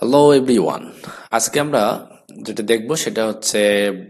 Hello everyone, আজকে আমরা যেটা দেখব সেটা হচ্ছে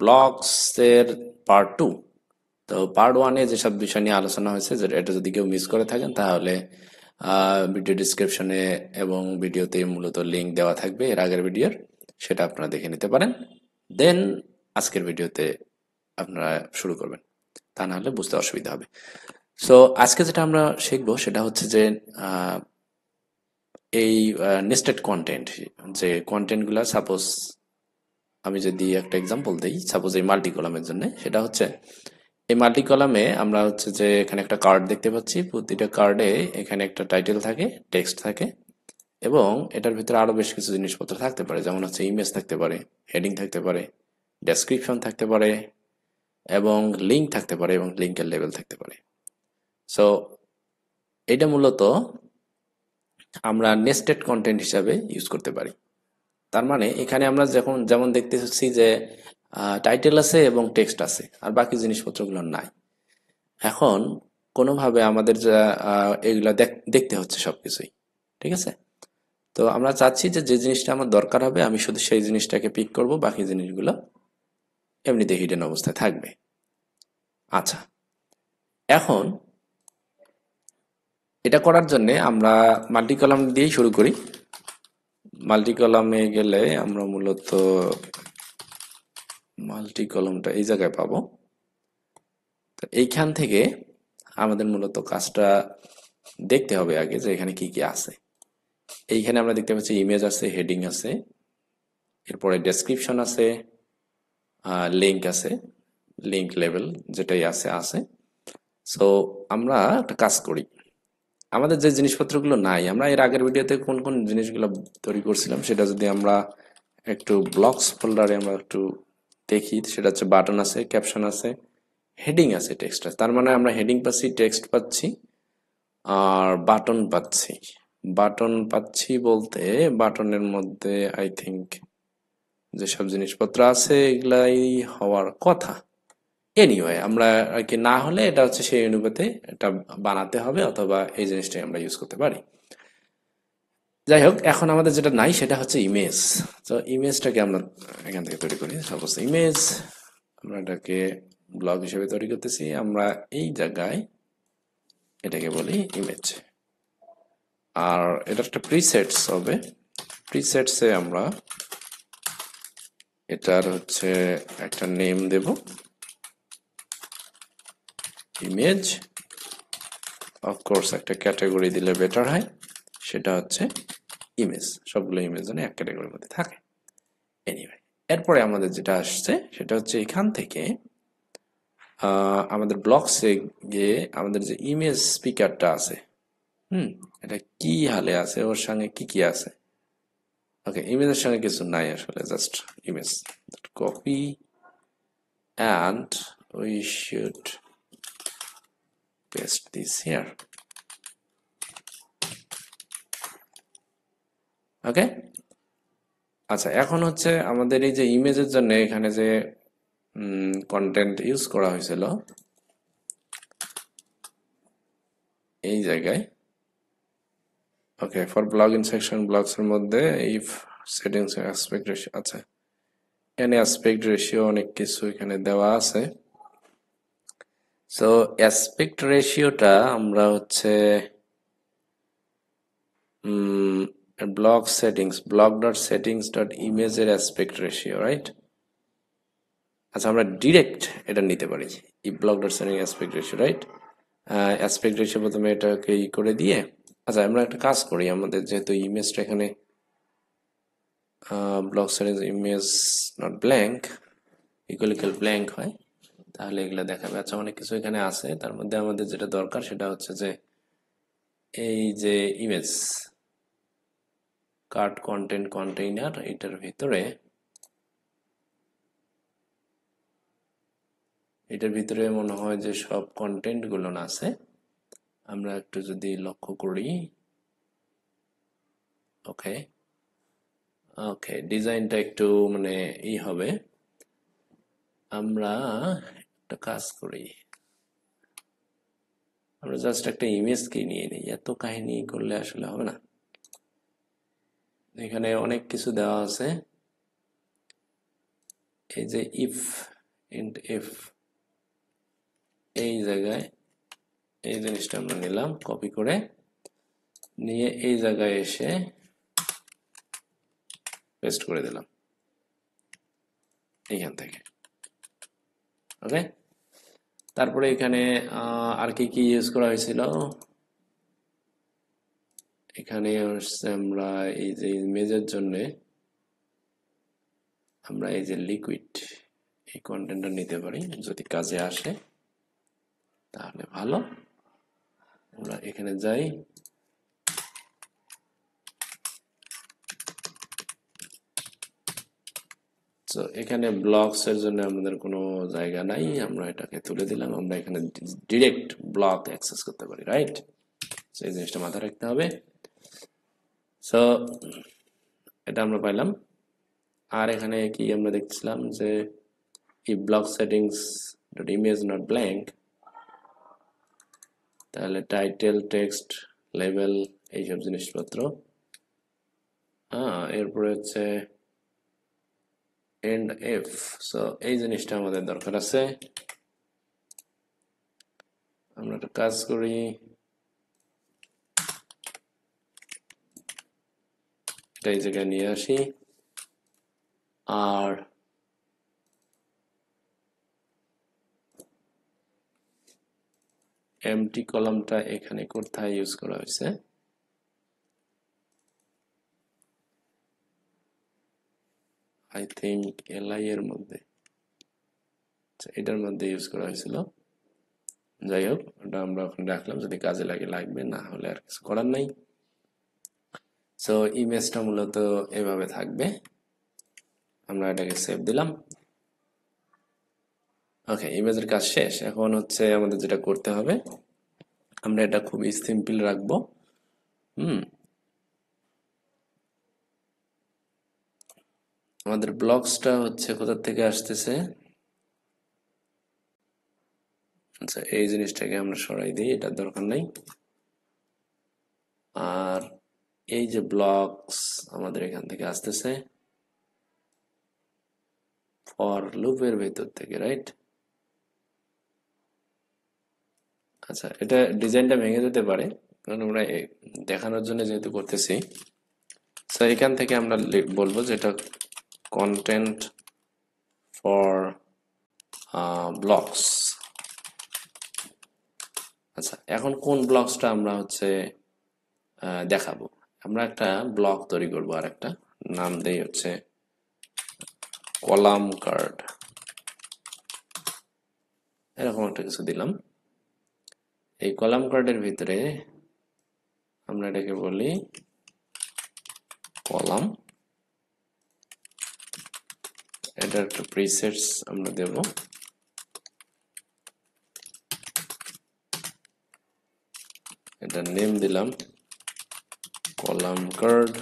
ব্লগস এর পার্ট টু। তো পার্ট ওয়ানে যেসব বিষয় নিয়ে আলোচনা হয়েছে, যেটা এটা যদি কেউ মিস করে থাকেন তাহলে ভিডিও ডিসক্রিপশনে এবং ভিডিওতে মূলত লিংক দেওয়া থাকবে এর আগের ভিডিওর, সেটা আপনারা দেখে নিতে পারেন। দেন আজকের ভিডিওতে আপনারা শুরু করবেন, তা না হলে বুঝতে অসুবিধা হবে। সো আজকে যেটা আমরা শিখবো সেটা হচ্ছে যে এই নেস্টেড কন্টেন্ট, যে কন্টেন্টগুলো সাপোজ আমি যদি একটা এক্সাম্পল দিই, সাপোজ এই মাল্টি কলামের জন্য, সেটা হচ্ছে এই মাল্টি কলামে আমরা হচ্ছে যে এখানে একটা কার্ড দেখতে পাচ্ছি। প্রতিটা কার্ডে এখানে একটা টাইটেল থাকে, টেক্সট থাকে, এবং এটার ভিতরে আরো বেশ কিছু জিনিসপত্র থাকতে পারে, যেমন হচ্ছে ইমেজ থাকতে পারে, হেডিং থাকতে পারে, ডেসক্রিপশন থাকতে পারে, এবং লিঙ্ক থাকতে পারে, এবং লিঙ্কের লেভেল থাকতে পারে। সো এটা মূলত আমরা নেস্টেড কন্টেন্ট হিসাবে ইউজ করতে পারি। তার মানে এখানে আমরা যখন যেমন দেখতেছি যে টাইটেল আছে এবং টেক্সট আছে, আর বাকি জিনিসপত্রগুলো নাই। এখন কোনোভাবে আমাদের যা এগুলা দেখতে হচ্ছে সবকিছুই, ঠিক আছে? তো আমরা চাচ্ছি যে যে জিনিসটা আমার দরকার হবে আমি শুধু সেই জিনিসটাকে পিক করব, বাকি জিনিসগুলো এমনিতে হিডেন অবস্থায় থাকবে। আচ্ছা, এখন এটা করার জন্য আমরা মাল্টি কলাম দিয়েই শুরু করি। মাল্টি কলামে গেলে আমরা মূলত মাল্টি কলামটা এই জায়গায় পাবো। তো এইখান থেকে আমাদের মূলত কাজটা দেখতে হবে আগে যে এখানে কি কি আছে। এইখানে আমরা দেখতে পাচ্ছি ইমেজ আছে, হেডিং আছে, এরপরে ডেসক্রিপশন আছে, লিঙ্ক আছে, লিঙ্ক লেভেল যেটাই আছে আছে। সো আমরা একটা কাজ করি, আমাদের যে জিনিসপত্রগুলো নাই, আমরা এর আগের ভিডিওতে কোন কোন জিনিসগুলো তৈরি করছিলাম সেটা যদি আমরা একটু ব্লগস ফোল্ডারে আমরা একটু দেখি, সেটা হচ্ছে বাটন আছে, ক্যাপশন আছে, হেডিং আছে, টেক্সট আছে। তার মানে আমরা হেডিং পাচ্ছি, টেক্সট পাচ্ছি, আর বাটন পাচ্ছি। বাটন পাচ্ছি বলতে বাটনের মধ্যে আই থিঙ্ক যেসব জিনিসপত্র আছে এগুলাই হওয়ার কথা। এনিওয়ে, আমরা আর কি না হলে এটা হচ্ছে সেই অনুপাতে এটা বানাতে হবে, অথবা এই জিনিসটাই আমরা ইউজ করতে পারি। যাই হোক, এখন আমাদের যেটা নাই সেটা হচ্ছে ইমেজ। তো ইমেজটাকে আমরা এখান থেকে তৈরি করি। সাপোজ ইমেজ, আমরা এটাকে ব্লগ হিসেবে তৈরি করতেছি। আমরা এই জায়গায় এটাকে বলি ইমেজ, আর এটা একটা প্রিসেটস হবে। প্রিসেটসে আমরা এটার হচ্ছে একটা নেম দেব, ইমেজ। অফকোর্স একটা ক্যাটাগরি দিলে বেটার হয়, সেটা হচ্ছে ইমেজ। সবগুলো ইমেজ যেন এক ক্যাটাগরির মধ্যে থাকে। এনিওয়ে, এরপরে আমাদের যেটা আসছে সেটা হচ্ছে এখান থেকে আমাদের ব্লকসে গিয়ে আমাদের যে ইমেজ স্পিকারটা আছে, এটা কি হালে আছে, ওর সঙ্গে কি কি আছে। ওকে, ইমেজের সঙ্গে কিছু নাই আসলে, just image. Copy and we should paste this here. ওকে, আচ্ছা, এখন হচ্ছে আমাদের এই যে ইমেজের জন্য এখানে যে কন্টেন্ট ইউজ করা হয়েছিল এই জায়গায়, okay, for blog in section blogs এর মধ্যে ইফ সেটিংস অ্যাসপেক্ট রেশিও আছে, এখানে অ্যাসপেক্ট রেশিও অনেক কিছু এখানে দেওয়া আছে। সো অ্যাসপেক্ট রেশিওটা আমরা হচ্ছে blog settings, blog dot settings dot ইমেজের অ্যাসপেক্ট রেশিও, রাইট? আচ্ছা, আমরা ডিরেক্ট এটা নিতে পারি, E blog dot setting aspect ratio, right? Aspect ratio প্রথমে এটাকে ই করে দিয়ে, আচ্ছা আমরা একটা কাজ করি, আমাদের যেহেতু ইমেজটা এখানে blog settings image not blank equal blank হয়, তাহলে এগুলো দেখাবে। আচ্ছা, অনেক কিছু এখানে আছে, তার মধ্যে আমাদের যেটা দরকার সেটা হচ্ছে যে এই যে ইমেজ কার্ট কন্টেন্ট কন্টেইনার, এটার ভিতরে মনে হয় যে সব কন্টেন্ট গুলো না আছে। আমরা একটু যদি লক্ষ্য করি, ওকে ওকে, ডিজাইনটা একটু মানে ই হবে। আমরা একটা কাজ করি, আমরা জাস্ট একটা ইমেজকে নিয়ে নিই, এত কাহিনী করলে আসলে হবে না। এখানে অনেক কিছু দেওয়া আছে। এই যে ইফ ইন্ট ইফ, এই জায়গায় এই জিনিসটা আমরা নিলাম, কপি করে নিয়ে এই জায়গায় এসে পেস্ট করে দিলাম এইখান থেকে। ওকে, তারপরে এখানে আর কি কি ইউজ করা হয়েছিল, এখানে হচ্ছে আমরা এই যে ইমেজের জন্য আমরা এই যে লিকুইড এই কন্টেন্টটা নিতে পারি, যদি কাজে আসে তাহলে ভালো। আমরা এখানে যাই, তো এখানে ব্লকস এর জন্য আমাদের কোনো জায়গা নাই, আমরা এটাকে তুলে দিলাম। আমরা এখানে ডিরেক্ট ব্লক অ্যাক্সেস করতে পারি, রাইট? এই জিনিসটা মাথায় রাখতে হবে। সো এটা আমরা পাইলাম। আর এখানে কি আমরা দেখছিলাম যে if block settings dot image not blank, তাহলে টাইটেল, টেক্সট, লেভেল, এইসব জিনিসপত্র। এরপরে হচ্ছে এন্ড এফ, সো এই জিনিসটা আমাদের দরকার আছে। আমরা একটা কাজ করি, এটা এই জায়গায় নিয়ে আসি, আর এমটি কলামটা এখানে কোথায় ইউজ করা হয়েছে, আই থিঙ্ক এলআই এর মধ্যে, এটার মধ্যে ইউজ করা হয়েছিল। যাই হোক, ওটা আমরা ওখানে রাখলাম, যদি কাজে লাগে লাগবে, না হলে আর কিছু করার নাই। সো ইমেজটা মূলত এভাবে থাকবে। আমরা এটাকে সেভ দিলাম। ওকে, ইমেজের কাজ শেষ। এখন হচ্ছে আমাদের যেটা করতে হবে, আমরা এটা খুবই সিম্পল রাখবো। আমাদের ব্লকসটা হচ্ছে কোথা থেকে আসতেছে, আচ্ছা এই জিনিসটাকে আমরা সরাই দিই, এটার দরকার নাই। আর এই যে ব্লকস আমাদের এখান থেকে আসতেছে ফর লুপের ভেতর থেকে, রাইট? আচ্ছা, এটা ডিজাইনটা ভেঙে যেতে পারে, কারণ আমরা দেখানোর জন্য যেহেতু করতেছি। সো এখান থেকে আমরা বলবো যে এটা কন্টেন্ট ফর ব্লকস। আচ্ছা, এখন কোন ব্লকসটা আমরা হচ্ছে দেখাবো, আমরা একটা ব্লক তৈরি করব, আর একটা নাম দেই হচ্ছে কলাম কার্ড, এরকম একটা কিছু দিলাম। এই কলাম কার্ডের ভিতরে আমরা এটাকে বলি কলাম, এটা একটা প্রিসেটস আমরা দেব। এটা নেম দিলাম কলাম কার্ড,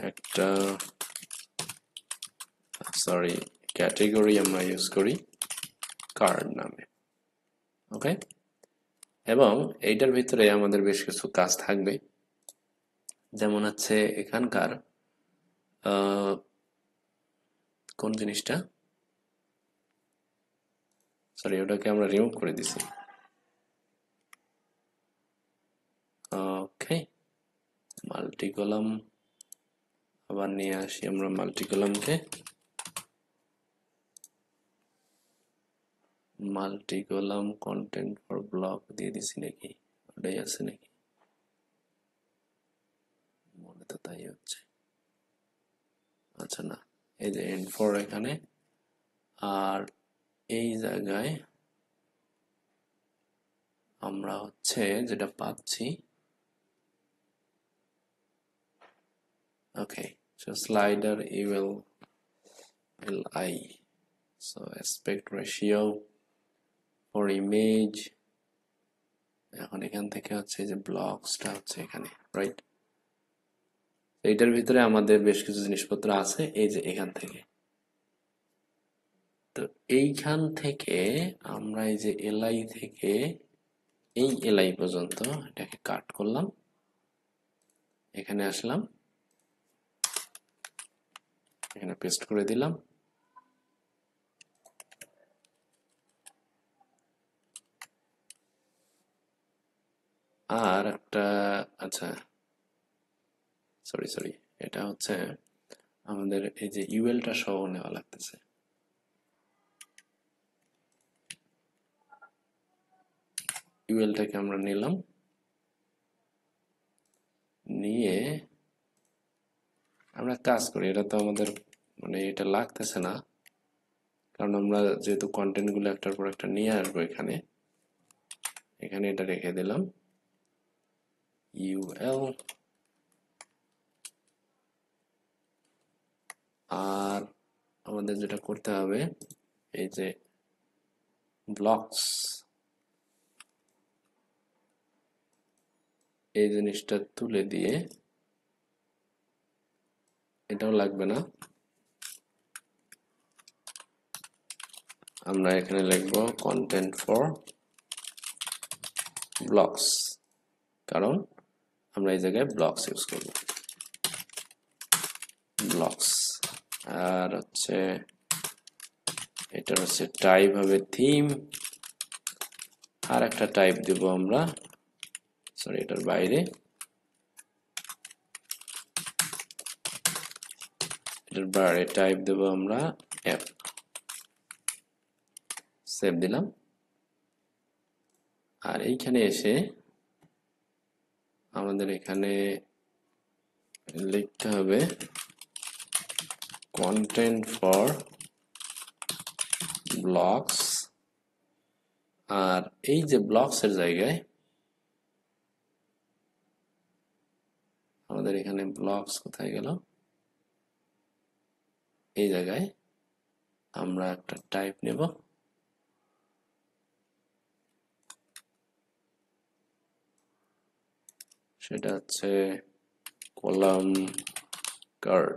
একটা সরি ক্যাটেগরি আমরা ইউজ করি কার্ড নামে। ওকে, এবং এইটার ভিতরে আমাদের বেশ কিছু কাজ থাকবে, যেমন হচ্ছে এখানকার কোন জিনিসটা, সরি ওটাকে আমরা রিমুভ করে দিছি। ওকে, মাল্টি কলাম আবার নিয়ে আসি আমরা, মাল্টি কলামকে multi column content for block দিয়ে দিছি নাকি, ওটাই আছে নাকি, মনে তো তাই হচ্ছে। আচ্ছা না, এই যে এন্ড ফর এখানে, আর এই জায়গায় আমরা হচ্ছে যেটা পাচ্ছি, ওকে, so slider eval li, so aspect ratio for image, এখন এখান থেকে হচ্ছে যে ব্লকসটা হচ্ছে এখানে, রাইট? এইটার ভিতরে আমাদের বেশ কিছু জিনিসপত্র আছে, এই যে এখান থেকে। তো এইখান থেকে আমরা এই যে এলআই থেকে এই এলআই পর্যন্ত এটাকে কাট করলাম, এখানে আসলাম, এখানে পেস্ট করে দিলাম। আর একটা, আচ্ছা সরি, এটা হচ্ছে আমাদের এই যে ইউএলটা সহ নেওয়া লাগতেছে। ইউএলটাকে আমরা নিলাম, নিয়ে আমরা কাজ করি। এটা তো আমাদের মানে এটা লাগতেছে না, কারণ আমরা যেহেতু কন্টেন্ট গুলো একটার পর একটা নিয়ে আসবো এখানে, এখানে এটা রেখে দিলাম ইউএল। আর আমাদের যেটা করতে হবে, এই যে ব্লকস, এই জিনিসটা তুলে দিয়ে, এটাও লাগবে না, আমরা এখানে লিখবো কন্টেন্ট ফর ব্লকস, কারণ আমরা এই জায়গায় ব্লকস ইউজ করব, ব্লকস। আর হচ্ছে এটা হচ্ছে টাইপ হবে থিম, আর একটা টাইপ দেব আমরা, সরি এটার বাইরে, এটার বাইরে টাইপ দেব আমরা এফ। সেভ দিলাম। আর এইখানে এসে আমাদের এখানে লিখতে হবে কন্টেন্ট ফর ব্লকস। আর এই যে ব্লকস এর জায়গায় আমাদের এখানে ব্লকস কোথায় গেল, এই জায়গায় আমরা একটা টাইপ নেব, সেটা হচ্ছে কলাম কার্ড।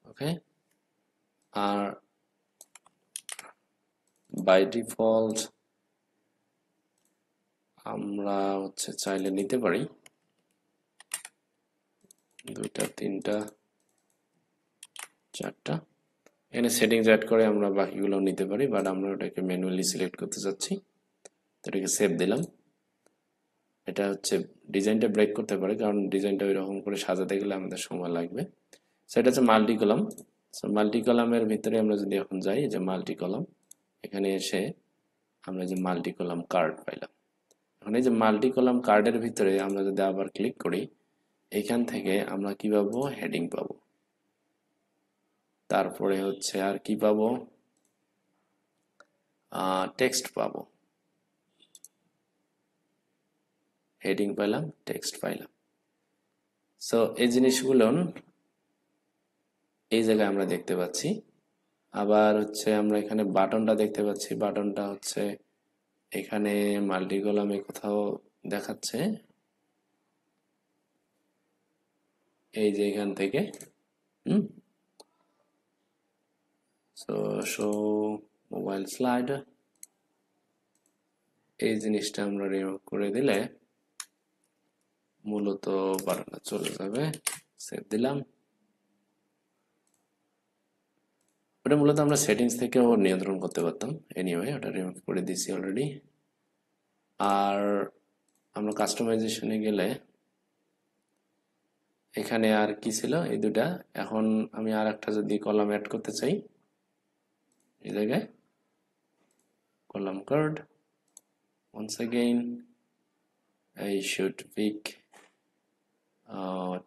ওকে। আর বাই ডিফল্ট আমরা হচ্ছে চাইলে নিতে পারি 2টা 3টা 4টা, এখানে সেটিংস অ্যাড করে আমরা বাকিগুলো নিতে পারি, বাট আমরা ওটাকে ম্যানুয়ালি সিলেক্ট করতে চাচ্ছি, তো এটাকে সেভ দিলাম। এটা হচ্ছে ডিজাইনটা ব্রেক করতে পারে, কারণ ডিজাইনটা ওই রকম করে সাজাতে গেলে আমাদের সময় লাগবে। সেটা হচ্ছে মাল্টি কলাম। মাল্টি কলামের ভিতরে আমরা যদি এখন যাই, যে মাল্টি কলাম, এখানে এসে আমরা যে মাল্টি কলাম কার্ড পাইলাম। এখন এই যে মাল্টি কলাম কার্ডের ভিতরে আমরা যদি আবার ক্লিক করি, এখান থেকে আমরা কি পাবো, হেডিং পাবো, তারপরে হচ্ছে আর কি পাবো, টেক্সট পাবো, হেডিং পাইলাম, টেক্সট পাইলাম। সো এই জিনিসগুলো এই জায়গায় আমরা দেখতে পাচ্ছি। আবার হচ্ছে আমরা এখানে বাটনটা দেখতে পাচ্ছি, বাটনটা হচ্ছে এখানে মাল্টি কলামে কোথাও দেখাচ্ছে, এই যে এখান থেকে সো শো মোবাইল স্লাইড, এই জিনিসটা আমরা রিমুভ করে দিলে মূলত বাটনটা চলে যাবে। সেভ দিলাম। ওটা মূলত আমরা সেটিংস থেকেও নিয়ন্ত্রণ করতে পারতাম, এনিওয়ে ওটা রিমুভ করে দিয়েছি অলরেডি। আর আমরা কাস্টমাইজেশনে গেলে এখানে আর কি ছিল, এই দুটা। এখন আমি আর একটা যদি কলাম অ্যাড করতে চাই, এই জায়গায় column card, once again I should pick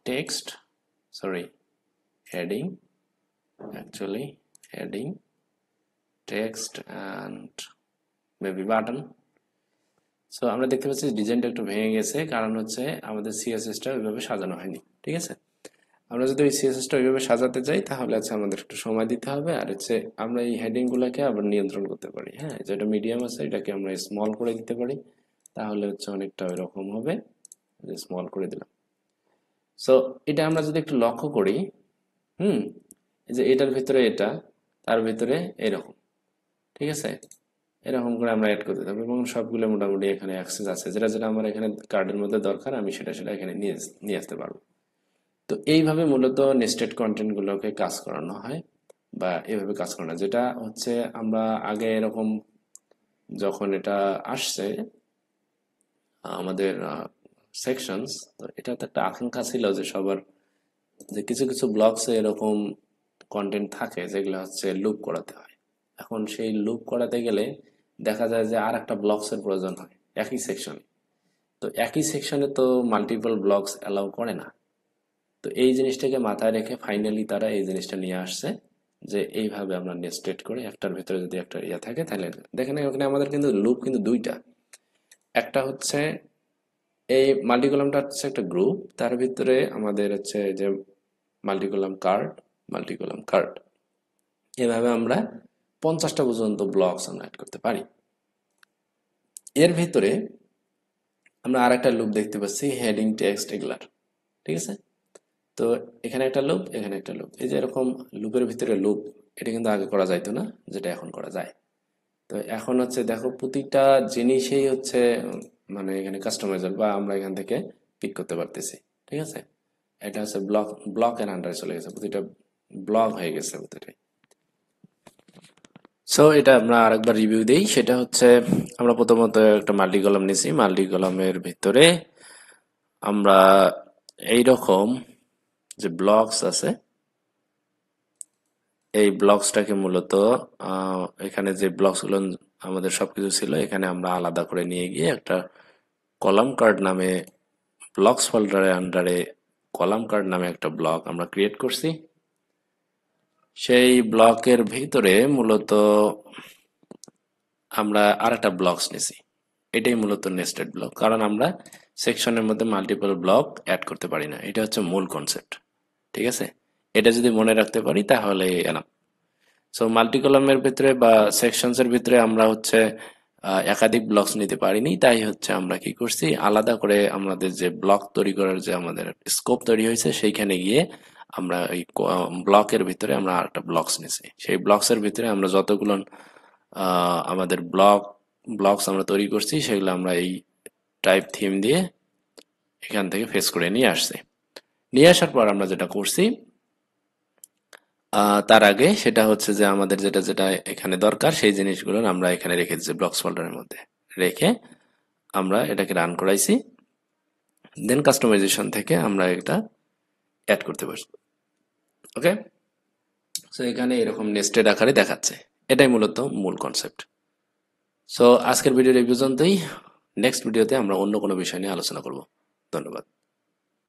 text, sorry, heading, actually heading, text and maybe button. So আমরা দেখতে পাচ্ছি ডিজাইনটা একটু ভেঙে গেছে, কারণ হচ্ছে আমাদের সিএসএসটা ওইভাবে সাজানো হয়নি। ঠিক আছে, আমরা যদি ওই সিএসএসটা ওইভাবে সাজাতে চাই তাহলে হচ্ছে আমাদের একটু সময় দিতে হবে। আর হচ্ছে আমরা এই হেডিং গুলাকে আবার নিয়ন্ত্রণ করতে পারি। হ্যাঁ, যেটা মিডিয়াম আছে এটাকে আমরা স্মল করে দিতে পারি, তাহলে হচ্ছে অনেকটা ওই রকম হবে। স্মল করে দিলাম। সো এটা আমরা যদি একটু লক্ষ্য করি, এই যে এটার ভিতরে এটা, তার ভিতরে এরকম, ঠিক আছে। এরকম করে আমরা অ্যাড করতে থাকবো এবং সবগুলো মোটামুটি এখানে অ্যাক্সেস আছে, যেটা যেটা আমার এখানে কার্ডের মধ্যে দরকার আমি সেটা সেটা এখানে নিয়ে আসতে পারবো। তো এইভাবে মূলত নেস্টেড কন্টেন্টগুলোকে কাজ করানো হয় বা এভাবে কাজ করানো হয়। যেটা হচ্ছে আমরা আগে এরকম যখন এটা আসছে আমাদের সেকশনস, তো এটা তো একটা আকাঙ্ক্ষা ছিল যে সবার যে কিছু কিছু ব্লগসে এরকম কন্টেন্ট থাকে যেগুলো হচ্ছে লুপ করাতে হয়। এখন সেই লুপ করাতে গেলে দেখা যায় যে আর একটা ব্লকসের প্রয়োজন হয় একই সেকশনে। তো একই সেকশনে তো মাল্টিপল ব্লকস অ্যালাউ করে না। তো এই জিনিসটাকে মাথায় রেখে ফাইনালি তারা এই জিনিসটা নিয়ে আসছে যে এইভাবে আমরা নেস্টেড করে একটার ভিতরে যদি একটা ইয়ে থাকে তাহলে দেখেন ওখানে আমাদের কিন্তু লুপ কিন্তু দুইটা। একটা হচ্ছে এই মাল্টিকলামটা হচ্ছে একটা গ্রুপ, তার ভিতরে আমাদের হচ্ছে যে মাল্টিকলাম কার্ড, মাল্টিকলাম কার্ড, এভাবে আমরা 50টা পর্যন্ত ব্লকস আমরা অ্যাড করতে পারি। এর ভিতরে আমরা আর একটা লুপ দেখতে পাচ্ছি হেডিং টেক্সট এগুলার, ঠিক আছে। তো এখানে একটা লুপ, এখানে একটা লুপ, এই যে এরকম লুপের ভিতরে লুপ, এটা কিন্তু আগে করা যাইতো না, যেটা এখন করা যায়। তো এখন হচ্ছে দেখো প্রতিটা জিনিসেই হচ্ছে মানে এখানে কাস্টমাইজেবল বা আমরা এখান থেকে পিক করতে পারতেছি, ঠিক আছে। এটা হচ্ছে ব্লকের আন্ডারে চলে গেছে, প্রতিটা ব্লক হয়ে গেছে প্রতিটাই। সো এটা আমরা আরেকবার রিভিউ দেই, সেটা হচ্ছে আমরা প্রথমত একটা মাল্টি কলাম নিছি, মাল্টি কলামের ভিতরে আমরা এইরকম যে ব্লকস আছে এই ব্লকসটাকে মূলত এখানে যে ব্লকসগুলো আমাদের সবকিছু ছিল এখানে আমরা আলাদা করে নিয়ে গিয়ে একটা কলাম কার্ড নামে ব্লকস ফোল্ডারের আন্ডারে কলাম কার্ড নামে একটা ব্লক আমরা ক্রিয়েট করছি। সেই ব্লকের ভিতরে মূলত আমরা আর একটা ব্লকস নিছি, এটাই মূলত নেস্টেড ব্লক, কারণ আমরা সেকশনের মধ্যে মাল্টিপল ব্লক অ্যাড করতে পারি না, এটা হচ্ছে মূল কনসেপ্ট, ঠিক আছে। এটা যদি মনে রাখতে পারি তাহলে এনাফ। সো মাল্টি কলামের ভিতরে বা সেকশনস এর ভিতরে আমরা হচ্ছে একাধিক ব্লকস নিতে পারিনি, তাই হচ্ছে আমরা কি করছি আলাদা করে আমাদের যে ব্লক তৈরি করার যে আমাদের স্কোপ তৈরি হয়েছে সেইখানে গিয়ে আমরা এই ব্লকের ভিতরে আমরা আরেকটা ব্লকস নিছি। সেই ব্লকস এর ভিতরে আমরা যতগুলো আমাদের ব্লকস আমরা তৈরি করছি সেগুলো আমরা এই টাইপ থিম দিয়ে এখান থেকে ফেস করে নিয়ে আসছি। নিয়ে আসার পর আমরা যেটা করছি তার আগে সেটা হচ্ছে যে আমাদের যেটা যেটা এখানে দরকার সেই জিনিসগুলো আমরা এখানে রেখে দিচ্ছি ব্লকস ফোল্ডারের মধ্যে রেখে আমরা এটাকে রান করাইছি। দেন কাস্টমাইজেশন থেকে আমরা এটা অ্যাড করতে পারছি। ওকে, সো এখানে এরকম নেস্টেড আকারে দেখাচ্ছে, এটাই মূলত মূল কনসেপ্ট। সো আজকের ভিডিওর এই পর্যন্তই। নেক্সট ভিডিওতে আমরা অন্য কোনো বিষয় নিয়ে আলোচনা করব। ধন্যবাদ।